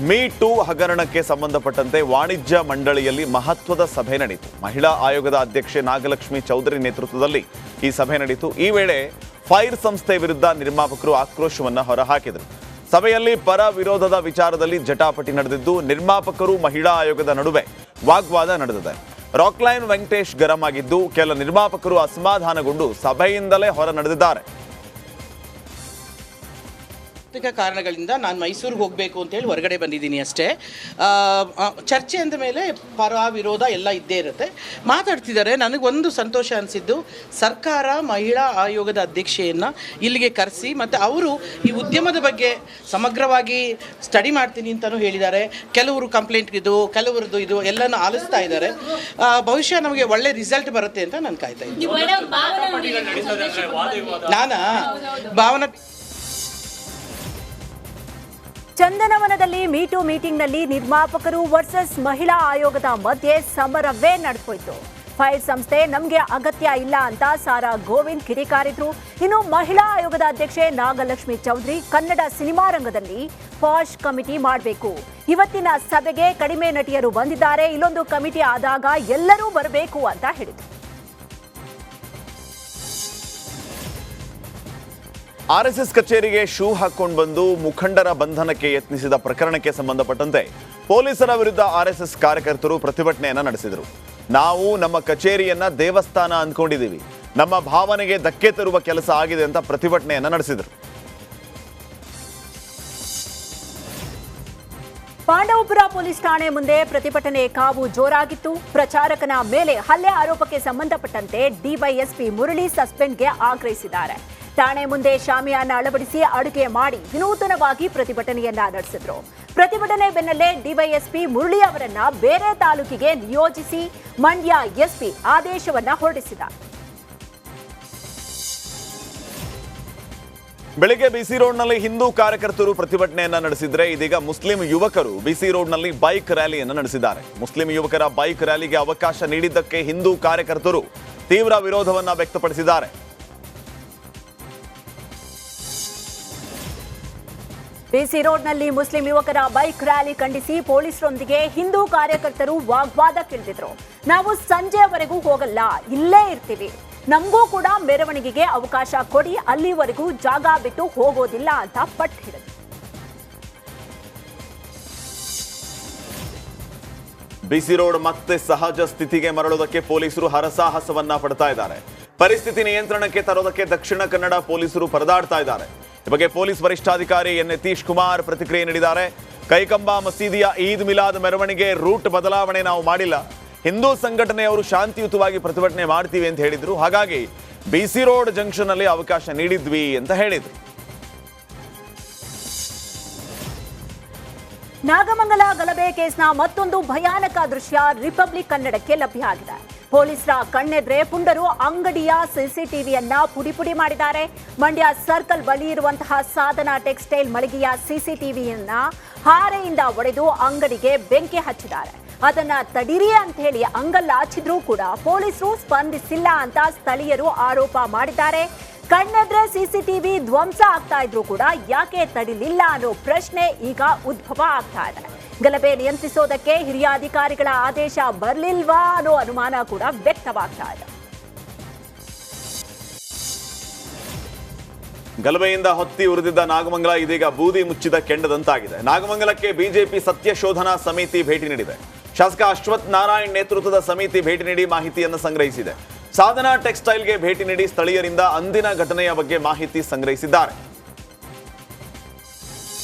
Me too ಹಗರಣಕ್ಕೆ ಸಂಬಂಧಪಟ್ಟಂತೆ ವಾಣಿಜ್ಯ ಮಂಡಳಿಯಲ್ಲಿ ಮಹತ್ವದ ಸಭೆ ನಡೆಯಿತು. ಮಹಿಳಾ ಆಯೋಗದ ಅಧ್ಯಕ್ಷೆ ನಾಗಲಕ್ಷ್ಮಿ ಚೌಧರಿ ನೇತೃತ್ವದಲ್ಲಿ ಈ ಸಭೆ ನಡೆಯಿತು. ಈ ವೇಳೆ ಫೈರ್ ಸಂಸ್ಥೆ ವಿರುದ್ಧ ನಿರ್ಮಾಪಕರು ಆಕ್ರೋಶವನ್ನು ಹೊರಹಾಕಿದರು. ಸಭೆಯಲ್ಲಿ ಪರ ವಿರೋಧದ ವಿಚಾರದಲ್ಲಿ ಜಟಾಪಟಿ ನಡೆದಿದ್ದು, ನಿರ್ಮಾಪಕರು ಮಹಿಳಾ ಆಯೋಗದ ನಡುವೆ ವಾಗ್ವಾದ ನಡೆದಿದೆ. ರಾಕ್ಲೈನ್ ವೆಂಕಟೇಶ್ ಗರಂ ಆಗಿದ್ದು, ಕೆಲ ನಿರ್ಮಾಪಕರು ಅಸಮಾಧಾನಗೊಂಡು ಸಭೆಯಿಂದಲೇ ಹೊರ ನಡೆದಿದ್ದಾರೆ. ಕಾರಣಗಳಿಂದ ನಾನು ಮೈಸೂರಿಗೆ ಹೋಗಬೇಕು ಅಂತೇಳಿ ಹೊರಗಡೆ ಬಂದಿದ್ದೀನಿ ಅಷ್ಟೇ. ಚರ್ಚೆ ಅಂದ ಮೇಲೆ ಪರ ವಿರೋಧ ಎಲ್ಲ ಇದ್ದೇ ಇರುತ್ತೆ. ಮಾತಾಡ್ತಿದ್ದಾರೆ. ನನಗೊಂದು ಸಂತೋಷ ಅನಿಸಿದ್ದು, ಸರ್ಕಾರ ಮಹಿಳಾ ಆಯೋಗದ ಅಧ್ಯಕ್ಷೆಯನ್ನು ಇಲ್ಲಿಗೆ ಕರೆಸಿ ಮತ್ತು ಅವರು ಈ ಉದ್ಯಮದ ಬಗ್ಗೆ ಸಮಗ್ರವಾಗಿ ಸ್ಟಡಿ ಮಾಡ್ತೀನಿ ಅಂತಲೂ ಹೇಳಿದ್ದಾರೆ. ಕೆಲವರು ಕಂಪ್ಲೇಂಟ್ ಕೆಲವರದ್ದು ಇದು ಎಲ್ಲನೂ ಆಲಿಸ್ತಾ ಇದ್ದಾರೆ. ಬಹುಶಃ ನಮಗೆ ಒಳ್ಳೆ ರಿಸಲ್ಟ್ ಬರುತ್ತೆ ಅಂತ ನಾನು ಕಾಯ್ತಾ ಇದ್ದೀನಿ. ಭಾವನಾ ಚಂದನವನದಲ್ಲಿ ಮೀಟು ಮೀಟಿಂಗ್ನಲ್ಲಿ ನಿರ್ಮಾಪಕರು ವರ್ಸಸ್ ಮಹಿಳಾ ಆಯೋಗದ ಮಧ್ಯೆ ಸಮರವೇ ನಡೆದೋಯ್ತು. ಫೈರ್ ಸಂಸ್ಥೆ ನಮಗೆ ಅಗತ್ಯ ಇಲ್ಲ ಅಂತ ಸಾರಾ ಗೋವಿಂದ್ ಕಿಡಿಕಾರಿದ್ರು. ಇನ್ನು ಮಹಿಳಾ ಆಯೋಗದ ಅಧ್ಯಕ್ಷೆ ನಾಗಲಕ್ಷ್ಮಿ ಚೌಧರಿ ಕನ್ನಡ ಸಿನಿಮಾ ರಂಗದಲ್ಲಿ ಪಾಶ್ ಕಮಿಟಿ ಮಾಡಬೇಕು. ಇವತ್ತಿನ ಸಭೆಗೆ ಕಡಿಮೆ ನಟಿಯರು ಬಂದಿದ್ದಾರೆ, ಇಲ್ಲೊಂದು ಕಮಿಟಿ ಆದಾಗ ಎಲ್ಲರೂ ಬರಬೇಕು ಅಂತ ಹೇಳಿದ್ರು. ಆರ್ಎಸ್ಎಸ್ ಕಚೇರಿಗೆ ಶೂ ಹಾಕೊಂಡು ಬಂದು ಮುಖಂಡರ ಬಂಧನಕ್ಕೆ ಯತ್ನಿಸಿದ ಪ್ರಕರಣಕ್ಕೆ ಸಂಬಂಧಪಟ್ಟಂತೆ ಪೊಲೀಸರ ವಿರುದ್ಧ ಆರ್ಎಸ್ಎಸ್ ಕಾರ್ಯಕರ್ತರು ಪ್ರತಿಭಟನೆಯನ್ನ ನಡೆಸಿದರು. ನಾವು ನಮ್ಮ ಕಚೇರಿಯನ್ನ ದೇವಸ್ಥಾನ ಅಂದ್ಕೊಂಡಿದ್ದೀವಿ, ನಮ್ಮ ಭಾವನೆಗೆ ಧಕ್ಕೆ ತರುವ ಕೆಲಸ ಆಗಿದೆ ಅಂತ ಪ್ರತಿಭಟನೆಯನ್ನ ನಡೆಸಿದರು. ಪಾಂಡವಪುರ ಪೊಲೀಸ್ ಠಾಣೆ ಮುಂದೆ ಪ್ರತಿಭಟನೆ ಕಾವು ಜೋರಾಗಿತ್ತು. ಪ್ರಚಾರಕನ ಮೇಲೆ ಹಲ್ಲೆ ಆರೋಪಕ್ಕೆ ಸಂಬಂಧಪಟ್ಟಂತೆ ಡಿವೈಎಸ್ಪಿ ಮುರಳಿ ಸಸ್ಪೆಂಡ್ಗೆ ಆಗ್ರಹಿಸಿದ್ದಾರೆ. ಠಾಣೆ ಮುಂದೆ ಶಾಮಿಯಾನ ಅಳವಡಿಸಿ ಅಡುಗೆ ಮಾಡಿ ವಿನೂತನವಾಗಿ ಪ್ರತಿಭಟನೆಯನ್ನ ನಡೆಸಿದ್ರು. ಪ್ರತಿಭಟನೆ ಬೆನ್ನಲ್ಲೇ ಡಿವೈಎಸ್ಪಿ ಮುರಳಿ ಅವರನ್ನ ಬೇರೆ ತಾಲೂಕಿಗೆ ನಿಯೋಜಿಸಿ ಮಂಡ್ಯ ಎಸ್ಪಿ ಆದೇಶವನ್ನ ಹೊರಡಿಸಿದ್ದಾರೆ. ಬೆಳಿಗ್ಗೆ ಬಿಸಿ ರೋಡ್ನಲ್ಲಿ ಹಿಂದೂ ಕಾರ್ಯಕರ್ತರು ಪ್ರತಿಭಟನೆಯನ್ನ ನಡೆಸಿದ್ರೆ, ಇದೀಗ ಮುಸ್ಲಿಂ ಯುವಕರು ಬಿಸಿ ರೋಡ್ನಲ್ಲಿ ಬೈಕ್ ರ್ಯಾಲಿಯನ್ನು ನಡೆಸಿದ್ದಾರೆ. ಮುಸ್ಲಿಂ ಯುವಕರ ಬೈಕ್ ರ್ಯಾಲಿಗೆ ಅವಕಾಶ ನೀಡಿದ್ದಕ್ಕೆ ಹಿಂದೂ ಕಾರ್ಯಕರ್ತರು ತೀವ್ರ ವಿರೋಧವನ್ನ ವ್ಯಕ್ತಪಡಿಸಿದ್ದಾರೆ. ಬಿಸಿ ರೋಡ್ನಲ್ಲಿ ಮುಸ್ಲಿಂ ಯುವಕರ ಬೈಕ್ ರ್ಯಾಲಿ ಖಂಡಿಸಿ ಪೊಲೀಸರೊಂದಿಗೆ ಹಿಂದೂ ಕಾರ್ಯಕರ್ತರು ವಾಗ್ವಾದಕ್ಕಿಳಿದಿದ್ರು. ನಾವು ಸಂಜೆವರೆಗೂ ಹೋಗಲ್ಲ, ಇಲ್ಲೇ ಇರ್ತೀವಿ, ನಮಗೂ ಕೂಡ ಮೆರವಣಿಗೆಗೆ ಅವಕಾಶ ಕೊಡಿ, ಅಲ್ಲಿವರೆಗೂ ಜಾಗ ಬಿಟ್ಟು ಹೋಗೋದಿಲ್ಲ ಅಂತ ಪಟ್ಟು ಹಿಡಿದ್ರು. ಬಿಸಿ ರೋಡ್ ಮತ್ತೆ ಸಹಜ ಸ್ಥಿತಿಗೆ ಮರಳೋದಕ್ಕೆ ಪೊಲೀಸರು ಹರಸಾಹಸವನ್ನ ಪಡ್ತಾ ಇದ್ದಾರೆ. ಪರಿಸ್ಥಿತಿ ನಿಯಂತ್ರಣಕ್ಕೆ ತರೋದಕ್ಕೆ ದಕ್ಷಿಣ ಕನ್ನಡ ಪೊಲೀಸರು ಪರದಾಡ್ತಾ ಇದ್ದಾರೆ. ಈ ಬಗ್ಗೆ ಪೊಲೀಸ್ ವರಿಷ್ಠಾಧಿಕಾರಿ ಎನ್ ನಿತೀಶ್ ಕುಮಾರ್ ಪ್ರತಿಕ್ರಿಯೆ ನೀಡಿದ್ದಾರೆ. ಕೈಕಂಬ ಮಸೀದಿಯ ಈದ್ ಮಿಲಾದ್ ಮೆರವಣಿಗೆ ರೂಟ್ ಬದಲಾವಣೆ ನಾವು ಮಾಡಿಲ್ಲ, ಹಿಂದೂ ಸಂಘಟನೆಯವರು ಶಾಂತಿಯುತವಾಗಿ ಪ್ರತಿಭಟನೆ ಮಾಡ್ತೀವಿ ಅಂತ ಹೇಳಿದ್ರು. ಹಾಗಾಗಿ ಬಿಸಿ ರೋಡ್ ಜಂಕ್ಷನ್ ಅಲ್ಲಿ ಅವಕಾಶ ನೀಡಿದ್ವಿ ಅಂತ ಹೇಳಿದ್ರು. ನಾಗಮಂಗಲ ಗಲಭೆ ಕೇಸ್ನ ಮತ್ತೊಂದು ಭಯಾನಕ ದೃಶ್ಯ ರಿಪಬ್ಲಿಕ್ ಕನ್ನಡಕ್ಕೆ ಲಭ್ಯ ಆಗಿದೆ. ಪೊಲೀಸರ ಕಣ್ಣೆದ್ರೆ ಪುಂಡರು ಅಂಗಡಿಯ ಸಿಸಿಟಿವಿಯನ್ನ ಪುಡಿ ಮಾಡಿದ್ದಾರೆ. ಮಂಡ್ಯ ಸರ್ಕಲ್ ಬಳಿ ಇರುವಂತಹ ಸಾಧನಾ ಟೆಕ್ಸ್ಟೈಲ್ ಮಳಿಗೆಯ ಸಿಸಿಟಿವಿಯನ್ನ ಹಾರೆಯಿಂದ ಒಡೆದು ಅಂಗಡಿಗೆ ಬೆಂಕಿ ಹಚ್ಚಿದ್ದಾರೆ. ಅದನ್ನ ತಡೀರಿ ಅಂತ ಹೇಳಿ ಅಂಗಲ್ಲಾಚಿದ್ರೂ ಕೂಡ ಪೊಲೀಸರು ಸ್ಪಂದಿಸಿಲ್ಲ ಅಂತ ಸ್ಥಳೀಯರು ಆರೋಪ ಮಾಡಿದ್ದಾರೆ. ಕಣ್ಣೆದ್ರೆ ಸಿಸಿಟಿವಿ ಧ್ವಂಸ ಆಗ್ತಾ ಇದ್ರು ಕೂಡ ಯಾಕೆ ತಡಿಲಿಲ್ಲ ಅನ್ನೋ ಪ್ರಶ್ನೆ ಈಗ ಉದ್ಭವ ಆಗ್ತಾ ಇದೆ. ಗಲಭೆ ನಿಯಂತ್ರಿಸೋದಕ್ಕೆ ಹಿರಿಯ ಅಧಿಕಾರಿಗಳ ಆದೇಶ ಬರಲಿಲ್ವಾ ಅನ್ನೋ ಅನುಮಾನ ಕೂಡ ವ್ಯಕ್ತವಾಗ್ತಾ ಇದೆ. ಗಲಭೆಯಿಂದ ಹೊತ್ತಿ ಉರಿದಿದ್ದ ನಾಗಮಂಗಲ ಇದೀಗ ಬೂದಿ ಮುಚ್ಚಿದ ಕೆಂಡದಂತಾಗಿದೆ. ನಾಗಮಂಗಲಕ್ಕೆ ಬಿಜೆಪಿ ಸತ್ಯ ಶೋಧನಾ ಸಮಿತಿ ಭೇಟಿ ನೀಡಿದೆ. ಶಾಸಕ ಅಶ್ವಥ್ ನಾರಾಯಣ್ ನೇತೃತ್ವದ ಸಮಿತಿ ಭೇಟಿ ನೀಡಿ ಮಾಹಿತಿಯನ್ನು ಸಂಗ್ರಹಿಸಿದೆ. ಸಾಧನಾ ಟೆಕ್ಸ್ಟೈಲ್ಗೆ ಭೇಟಿ ನೀಡಿ ಸ್ಥಳೀಯರಿಂದ ಅಂದಿನ ಘಟನೆಯ ಬಗ್ಗೆ ಮಾಹಿತಿ ಸಂಗ್ರಹಿಸಿದ್ದಾರೆ.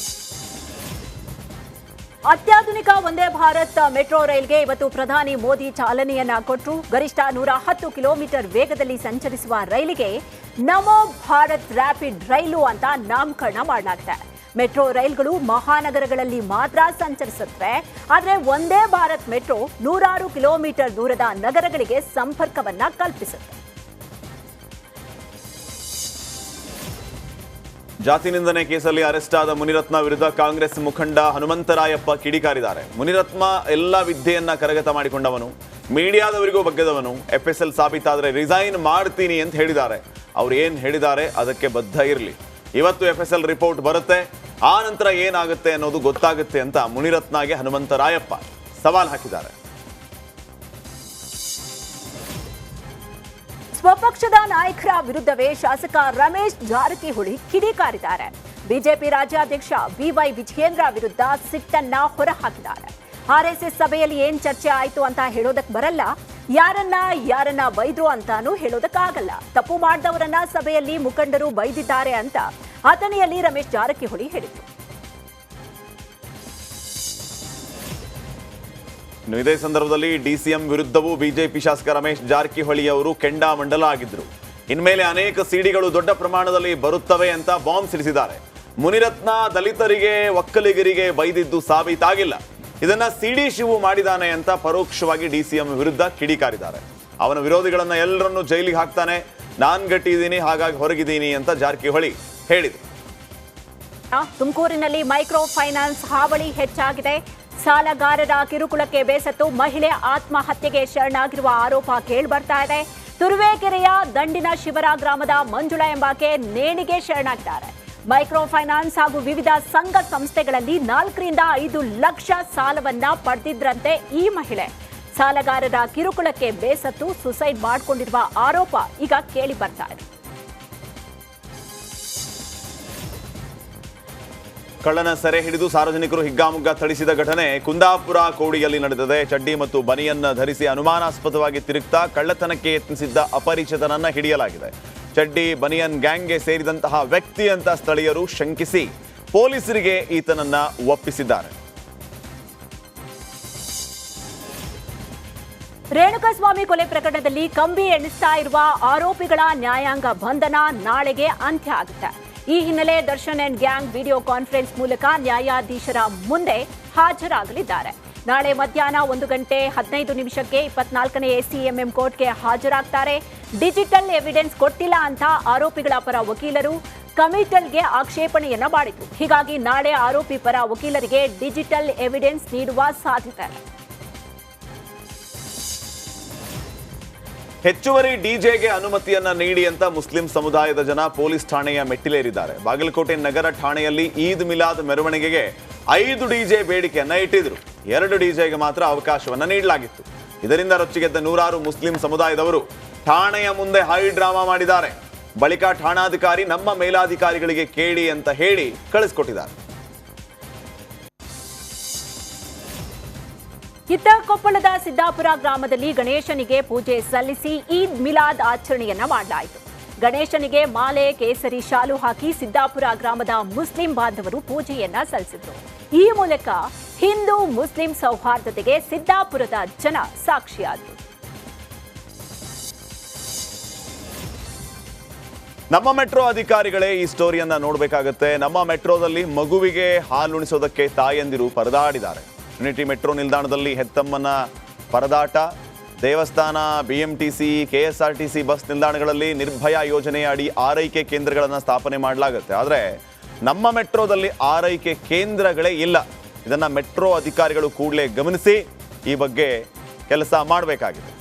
ಅತ್ಯಾಧುನಿಕ ವಂದೇ ಭಾರತ್ ಮೆಟ್ರೋ ರೈಲ್ಗೆ ಇವತ್ತು ಪ್ರಧಾನಿ ಮೋದಿ ಚಾಲನೆಯನ್ನ ಕೊಟ್ಟರು. ಗರಿಷ್ಠ 110 ಕಿಲೋಮೀಟರ್ ವೇಗದಲ್ಲಿ ಸಂಚರಿಸುವ ರೈಲಿಗೆ ನಮೋ ಭಾರತ್ ರ್ಯಾಪಿಡ್ ರೈಲು ಅಂತ ನಾಮಕರಣ ಮಾಡಲಾಗಿದೆ. ಮೆಟ್ರೋ ರೈಲ್ಗಳು ಮಹಾನಗರಗಳಲ್ಲಿ ಮಾತ್ರ ಸಂಚರಿಸುತ್ತವೆ. ಆದರೆ ವಂದೇ ಭಾರತ್ ಮೆಟ್ರೋ 106 ಕಿಲೋಮೀಟರ್ ದೂರದ ನಗರಗಳಿಗೆ ಸಂಪರ್ಕವನ್ನ ಕಲ್ಪಿಸುತ್ತೆ. ಜಾತಿ ನಿಂದನೆ ಕೇಸಲ್ಲಿ ಅರೆಸ್ಟ್ ಆದ ಮುನಿರತ್ನ ವಿರುದ್ಧ ಕಾಂಗ್ರೆಸ್ ಮುಖಂಡ ಹನುಮಂತರಾಯಪ್ಪ ಕಿಡಿಕಾರಿದ್ದಾರೆ. ಮುನಿರತ್ನ ಎಲ್ಲ ವಿದ್ಯೆಯನ್ನ ಕರಗತ ಮಾಡಿಕೊಂಡವನು, ಮೀಡಿಯಾದವರಿಗೂ ಬಗ್ಗದವನು, FSL ಸಾಬೀತಾದರೆ ರಿಸೈನ್ ಮಾಡ್ತೀನಿ ಅಂತ ಹೇಳಿದ್ದಾರೆ. ಅವ್ರು ಏನು ಹೇಳಿದ್ದಾರೆ ಅದಕ್ಕೆ ಬದ್ಧ ಇರಲಿ. ಇವತ್ತು FSL ರಿಪೋರ್ಟ್ ಬರುತ್ತೆ. ಆ ನಂತರ ಏನಾಗುತ್ತೆ ಅನ್ನೋದು ಗೊತ್ತಾಗುತ್ತೆ ಅಂತ ಮುನಿರತ್ನಗೆ ಹನುಮಂತರಾಯಪ್ಪ ಸವಾಲ್ ಹಾಕಿದ್ದಾರೆ. ಸ್ವಪಕ್ಷದ ನಾಯಕರ ವಿರುದ್ಧವೇ ಶಾಸಕ ರಮೇಶ್ ಜಾರಕಿಹೊಳಿ ಕಿಡಿಕಾರಿದ್ದಾರೆ. ಬಿಜೆಪಿ ರಾಜ್ಯಾಧ್ಯಕ್ಷ ಬಿವೈ ವಿಜಯೇಂದ್ರ ವಿರುದ್ಧ ಸಿಟ್ಟನ್ನ ಹೊರಹಾಕಿದ್ದಾರೆ. ಆರ್ಎಸ್ಎಸ್ ಸಭೆಯಲ್ಲಿ ಏನ್ ಚರ್ಚೆ ಆಯ್ತು ಅಂತ ಹೇಳೋದಕ್ಕೆ ಬರಲ್ಲ, ಯಾರನ್ನ ಬೈದ್ರು ಅಂತಾನೂ ಹೇಳೋದಕ್ಕಾಗಲ್ಲ. ತಪ್ಪು ಮಾಡಿದವರನ್ನ ಸಭೆಯಲ್ಲಿ ಮುಖಂಡರು ಬೈದಿದ್ದಾರೆ ಅಂತ ಅಥಣಿಯಲ್ಲಿ ರಮೇಶ್ ಜಾರಕಿಹೊಳಿ ಹೇಳಿದ್ರು. ಇದೇ ಸಂದರ್ಭದಲ್ಲಿ ಡಿಸಿಎಂ ವಿರುದ್ಧವೂ ಬಿಜೆಪಿ ಶಾಸಕ ರಮೇಶ್ ಜಾರಕಿಹೊಳಿ ಅವರು ಕೆಂಡಾಮಂಡಲ ಆಗಿದ್ರು. ಇನ್ಮೇಲೆ ಅನೇಕ ಸಿಡಿಗಳು ದೊಡ್ಡ ಪ್ರಮಾಣದಲ್ಲಿ ಬರುತ್ತವೆ ಅಂತ ಬಾಂಬ್ ಸಿಡಿಸಿದ್ದಾರೆ. ಮುನಿರತ್ನ ದಲಿತರಿಗೆ ಒಕ್ಕಲಿಗರಿಗೆ ಬೈದಿದ್ದು ಸಾಬೀತಾಗಿಲ್ಲ, ಇದನ್ನ ಸಿಡಿ ಶಿವು ಮಾಡಿದಾನೆ ಅಂತ ಪರೋಕ್ಷವಾಗಿ ಡಿಸಿಎಂ ವಿರುದ್ಧ ಕಿಡಿಕಾರಿದ್ದಾರೆ. ಅವನ ವಿರೋಧಿಗಳನ್ನ ಎಲ್ಲರನ್ನೂ ಜೈಲಿಗೆ ಹಾಕ್ತಾನೆ, ನಾನ್ ಗಟ್ಟಿದ್ದೀನಿ ಹಾಗಾಗಿ ಹೊರಗಿದ್ದೀನಿ ಅಂತ ಜಾರಕಿಹೊಳಿ ಹೇಳಿದರು. ತುಮಕೂರಿನಲ್ಲಿ ಮೈಕ್ರೋ ಫೈನಾನ್ಸ್ ಹಾವಳಿ ಹೆಚ್ಚಾಗಿದೆ. ಸಾಲಗಾರರ ಕಿರುಕುಳಕ್ಕೆ ಬೇಸತ್ತು ಮಹಿಳೆ ಆತ್ಮಹತ್ಯೆಗೆ ಶರಣಾಗಿರುವ ಆರೋಪ ಕೇಳಿಬರ್ತಾ ಇದೆ. ತುರುವೇಕೆರೆಯ ದಂಡಿನ ಶಿವರ ಗ್ರಾಮದ ಮಂಜುಳಾ ಎಂಬಾಕೆ ನೇಣಿಗೆ ಶರಣಾಗಿದ್ದಾರೆ. ಮೈಕ್ರೋ ಫೈನಾನ್ಸ್ ಹಾಗೂ ವಿವಿಧ ಸಂಘ ಸಂಸ್ಥೆಗಳಲ್ಲಿ 4 ರಿಂದ 5 ಲಕ್ಷ ಸಾಲವನ್ನ ಪಡೆದಿದ್ರಂತೆ ಈ ಮಹಿಳೆ. ಸಾಲಗಾರರ ಕಿರುಕುಳಕ್ಕೆ ಬೇಸತ್ತು ಸುಸೈಡ್ ಮಾಡಿಕೊಂಡಿರುವ ಆರೋಪ ಈಗ ಕೇಳಿ ಬರ್ತಾ ಇದೆ. ಕಳ್ಳನ ಸೆರೆ ಹಿಡಿದು ಸಾರ್ವಜನಿಕರು ಹಿಗ್ಗಾಮುಗ್ಗ ಥಳಿಸಿದ ಘಟನೆ ಕುಂದಾಪುರ ಕೋಡಿಯಲ್ಲಿ ನಡೆದಿದೆ. ಚಡ್ಡಿ ಮತ್ತು ಬನಿಯನ್ನ ಧರಿಸಿ ಅನುಮಾನಾಸ್ಪದವಾಗಿ ತಿರುಗ್ತಾ ಕಳ್ಳತನಕ್ಕೆ ಯತ್ನಿಸಿದ್ದ ಅಪರಿಚಿತನನ್ನ ಹಿಡಿಯಲಾಗಿದೆ. ಚಡ್ಡಿ ಬನಿಯನ್ ಗ್ಯಾಂಗ್ಗೆ ಸೇರಿದಂತಹ ವ್ಯಕ್ತಿ ಅಂತ ಸ್ಥಳೀಯರು ಶಂಕಿಸಿ ಪೊಲೀಸರಿಗೆ ಈತನನ್ನ ಒಪ್ಪಿಸಿದ್ದಾರೆ. ರೇಣುಕಾಸ್ವಾಮಿ ಕೊಲೆ ಪ್ರಕರಣದಲ್ಲಿ ಕಂಬಿ ಎಣಿಸ್ತಾ ಇರುವ ಆರೋಪಿಗಳ ನ್ಯಾಯಾಂಗ ಬಂಧನ ನಾಳೆಗೆ ಅಂತ್ಯ ಆಗುತ್ತೆ. ಈ ಹಿನ್ನೆಲೆ Darshan and gang video conference ಮೂಲಕ ನ್ಯಾಯಾಧೀಶರ ಮುಂದೆ ಹಾಜರಾಗಲಿದ್ದಾರೆ. ನಾಳೆ ಮಧ್ಯಾಹ್ನ 1:15 24ನೇ ಎಸಿಎಂಎಂ ಕೋರ್ಟ್ಗೆ ಹಾಜರಾಗ್ತಾರೆ. ಡಿಜಿಟಲ್ ಎವಿಡೆನ್ಸ್ ಕೊಟ್ಟಿಲ್ಲ ಅಂತ ಆರೋಪಿಗಳ ಪರ ವಕೀಲರು ಕಮಿಟಲ್ಗೆ ಆಕ್ಷೇಪಣೆಯನ್ನ ಮಾಡಿದ್ರು. ಹೀಗಾಗಿ ನಾಳೆ ಆರೋಪಿ ಪರ ವಕೀಲರಿಗೆ ಡಿಜಿಟಲ್ ಎವಿಡೆನ್ಸ್ ನೀಡುವ ಸಾಧ್ಯತೆ. ಹೆಚ್ಚುವರಿ ಡಿಜೆಗೆ ಅನುಮತಿಯನ್ನ ನೀಡಿ ಅಂತ ಮುಸ್ಲಿಂ ಸಮುದಾಯದ ಜನ ಪೊಲೀಸ್ ಠಾಣೆಯ ಮೆಟ್ಟಿಲೇರಿದ್ದಾರೆ. ಬಾಗಲಕೋಟೆ ನಗರ ಠಾಣೆಯಲ್ಲಿ ಈದ್ ಮಿಲಾದ್ ಮೆರವಣಿಗೆಗೆ 5 ಡಿಜೆ ಬೇಡಿಕೆಯನ್ನ ಇಟ್ಟಿದ್ರು. 2 ಡಿಜೆಗೆ ಮಾತ್ರ ಅವಕಾಶವನ್ನ ನೀಡಲಾಗಿತ್ತು. ಇದರಿಂದ ರೊಚ್ಚಿಗೆದ್ದ ನೂರಾರು ಮುಸ್ಲಿಂ ಸಮುದಾಯದವರು ಠಾಣೆಯ ಮುಂದೆ ಹೈ ಡ್ರಾಮಾ ಮಾಡಿದ್ದಾರೆ. ಬಳಿಕ ಠಾಣಾಧಿಕಾರಿ ನಮ್ಮ ಮೇಲಾಧಿಕಾರಿಗಳಿಗೆ ಕೇಳಿ ಅಂತ ಹೇಳಿ ಕಳಿಸ್ಕೊಟ್ಟಿದ್ದಾರೆ. ಇತ್ತ ಕೊಪ್ಪಳದ ಸಿದ್ದಾಪುರ ಗ್ರಾಮದಲ್ಲಿ ಗಣೇಶನಿಗೆ ಪೂಜೆ ಸಲ್ಲಿಸಿ ಈದ್ ಮಿಲಾದ್ ಆಚರಣೆಯನ್ನ ಮಾಡಲಾಯಿತು. ಗಣೇಶನಿಗೆ ಮಾಲೆ ಕೇಸರಿ ಶಾಲು ಹಾಕಿ ಸಿದ್ದಾಪುರ ಗ್ರಾಮದ ಮುಸ್ಲಿಂ ಬಾಂಧವರು ಪೂಜೆಯನ್ನ ಸಲ್ಲಿಸಿದ್ರು. ಈ ಮೂಲಕ ಹಿಂದೂ ಮುಸ್ಲಿಂ ಸೌಹಾರ್ದತೆಗೆ ಸಿದ್ದಾಪುರದ ಜನ ಸಾಕ್ಷಿಯಾದರು. ನಮ್ಮ ಮೆಟ್ರೋ ಅಧಿಕಾರಿಗಳೇ ಈ ಸ್ಟೋರಿಯನ್ನ ನೋಡಬೇಕಾಗುತ್ತೆ. ನಮ್ಮ ಮೆಟ್ರೋದಲ್ಲಿ ಮಗುವಿಗೆ ಹಾಲುಣಿಸೋದಕ್ಕೆ ತಾಯಂದಿರು ಪರದಾಡಿದ್ದಾರೆ. ಟ್ರಿನಿಟಿ ಮೆಟ್ರೋ ನಿಲ್ದಾಣದಲ್ಲಿ ಹೆತ್ತಮ್ಮನ ಪರದಾಟ. ದೇವಸ್ಥಾನ, ಬಿಎಂಟಿಸಿ, ಕೆಎಸ್ಆರ್ಟಿಸಿ ಬಸ್ ನಿಲ್ದಾಣಗಳಲ್ಲಿ ನಿರ್ಭಯ ಯೋಜನೆಯ ಅಡಿ ಆರೈಕೆ ಕೇಂದ್ರಗಳನ್ನು ಸ್ಥಾಪನೆ ಮಾಡಲಾಗುತ್ತೆ. ಆದರೆ ನಮ್ಮ ಮೆಟ್ರೋದಲ್ಲಿ ಆರೈಕೆ ಕೇಂದ್ರಗಳೇ ಇಲ್ಲ. ಇದನ್ನು ಮೆಟ್ರೋ ಅಧಿಕಾರಿಗಳು ಕೂಡಲೇ ಗಮನಿಸಿ ಈ ಬಗ್ಗೆ ಕೆಲಸ ಮಾಡಬೇಕಾಗಿದೆ.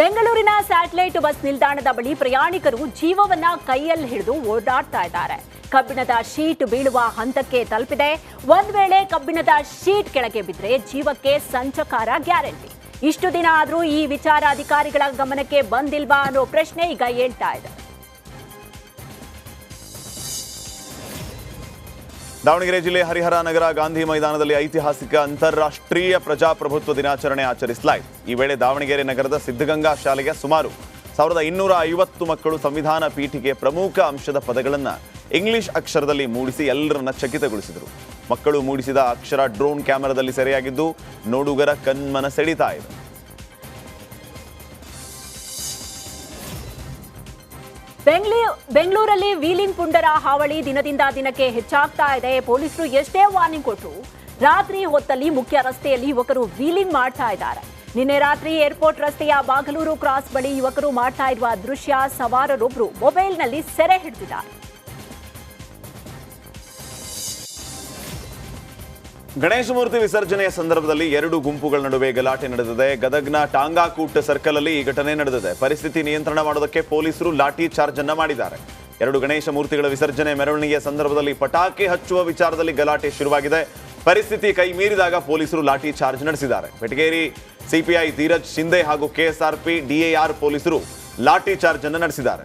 ಬೆಂಗಳೂರಿನ ಸ್ಯಾಟಲೈಟ್ ಬಸ್ ನಿಲ್ದಾಣದ ಬಳಿ ಪ್ರಯಾಣಿಕರು ಜೀವವನ್ನ ಕೈಯಲ್ಲಿ ಹಿಡಿದು ಓಡಾಡ್ತಾ ಇದ್ದಾರೆ. ಕಬ್ಬಿಣದ ಶೀಟ್ ಬೀಳುವ ಹಂತಕ್ಕೆ ತಲುಪಿದೆ. ಒಂದ್ ವೇಳೆ ಕಬ್ಬಿಣದ ಶೀಟ್ ಕೆಳಗೆ ಬಿದ್ದರೆ ಜೀವಕ್ಕೆ ಸಂಚಕಾರ ಗ್ಯಾರಂಟಿ. ಇಷ್ಟು ದಿನ ಆದ್ರೂ ಈ ವಿಚಾರ ಅಧಿಕಾರಿಗಳ ಗಮನಕ್ಕೆ ಬಂದಿಲ್ವಾ ಅನ್ನೋ ಪ್ರಶ್ನೆ ಈಗ ಹೇಳ್ತಾ ಇದೆ. ದಾವಣಗೆರೆ ಜಿಲ್ಲೆ ಹರಿಹರ ನಗರ ಗಾಂಧಿ ಮೈದಾನದಲ್ಲಿ ಐತಿಹಾಸಿಕ ಅಂತಾರಾಷ್ಟ್ರೀಯ ಪ್ರಜಾಪ್ರಭುತ್ವ ದಿನಾಚರಣೆ ಆಚರಿಸಲಾಯಿತು. ಈ ವೇಳೆ ದಾವಣಗೆರೆ ನಗರದ ಸಿದ್ಧಗಂಗಾ ಶಾಲೆಯ ಸುಮಾರು 1250 ಮಕ್ಕಳು ಸಂವಿಧಾನ ಪೀಠಿಕೆ ಪ್ರಮುಖ ಅಂಶದ ಪದಗಳನ್ನು ಇಂಗ್ಲಿಷ್ ಅಕ್ಷರದಲ್ಲಿ ಮೂಡಿಸಿ ಎಲ್ಲರನ್ನ ಚಕಿತಗೊಳಿಸಿದರು. ಮಕ್ಕಳು ಮೂಡಿಸಿದ ಅಕ್ಷರ ಡ್ರೋನ್ ಕ್ಯಾಮೆರಾದಲ್ಲಿ ಸೆರೆಯಾಗಿದ್ದು ನೋಡುಗರ ಕಣ್ಮನ ಸೆಳೀತಾ ಇದೆ. ಬೆಂಗಳೂರಲ್ಲಿ ವೀಲಿಂಗ್ ಪುಂಡರ ಹಾವಳಿ ದಿನದಿಂದ ದಿನಕ್ಕೆ ಹೆಚ್ಚಾಗ್ತಾ ಇದೆ. ಪೊಲೀಸರು ಎಷ್ಟೇ ವಾರ್ನಿಂಗ್ ಕೊಟ್ಟರು ರಾತ್ರಿ ಹೊತ್ತಲ್ಲಿ ಮುಖ್ಯ ರಸ್ತೆಯಲ್ಲಿ ಯುವಕರು ವೀಲಿಂಗ್ ಮಾಡ್ತಾ ಇದ್ದಾರೆ. ನಿನ್ನೆ ರಾತ್ರಿ ಏರ್ಪೋರ್ಟ್ ರಸ್ತೆಯ ಬಾಗಲೂರು ಕ್ರಾಸ್ ಬಳಿ ಯುವಕರು ಮಾಡ್ತಾ ಇರುವ ದೃಶ್ಯ ಸವಾರರೊಬ್ಬರು ಮೊಬೈಲ್ನಲ್ಲಿ ಸೆರೆ ಹಿಡಿದಿದ್ದಾರೆ. ಗಣೇಶ ಮೂರ್ತಿ ವಿಸರ್ಜನೆಯ ಸಂದರ್ಭದಲ್ಲಿ 2 ಗುಂಪುಗಳ ನಡುವೆ ಗಲಾಟೆ ನಡೆದಿದೆ. ಗದಗ್ನ ಟಾಂಗಾಕೂಟ್ ಸರ್ಕಲ್ ಅಲ್ಲಿ ಈ ಘಟನೆ ನಡೆದಿದೆ. ಪರಿಸ್ಥಿತಿ ನಿಯಂತ್ರಣ ಮಾಡೋದಕ್ಕೆ ಪೊಲೀಸರು ಲಾಠಿ ಚಾರ್ಜ್ ಅನ್ನ ಮಾಡಿದ್ದಾರೆ. 2 ಗಣೇಶ ಮೂರ್ತಿಗಳ ವಿಸರ್ಜನೆ ಮೆರವಣಿಗೆಯ ಸಂದರ್ಭದಲ್ಲಿ ಪಟಾಕಿ ಹಚ್ಚುವ ವಿಚಾರದಲ್ಲಿ ಗಲಾಟೆ ಶುರುವಾಗಿದೆ. ಪರಿಸ್ಥಿತಿ ಕೈ ಮೀರಿದಾಗ ಪೊಲೀಸರು ಲಾಠಿ ಚಾರ್ಜ್ ನಡೆಸಿದ್ದಾರೆ. ಬೆಟಗೇರಿ ಸಿಪಿಐ ಧೀರಜ್ ಶಿಂದೆ ಹಾಗೂ ಕೆಎಸ್ಆರ್ಪಿ ಡಿಎಆರ್ ಪೊಲೀಸರು ಲಾಠಿ ಚಾರ್ಜ್ ಅನ್ನು ನಡೆಸಿದ್ದಾರೆ.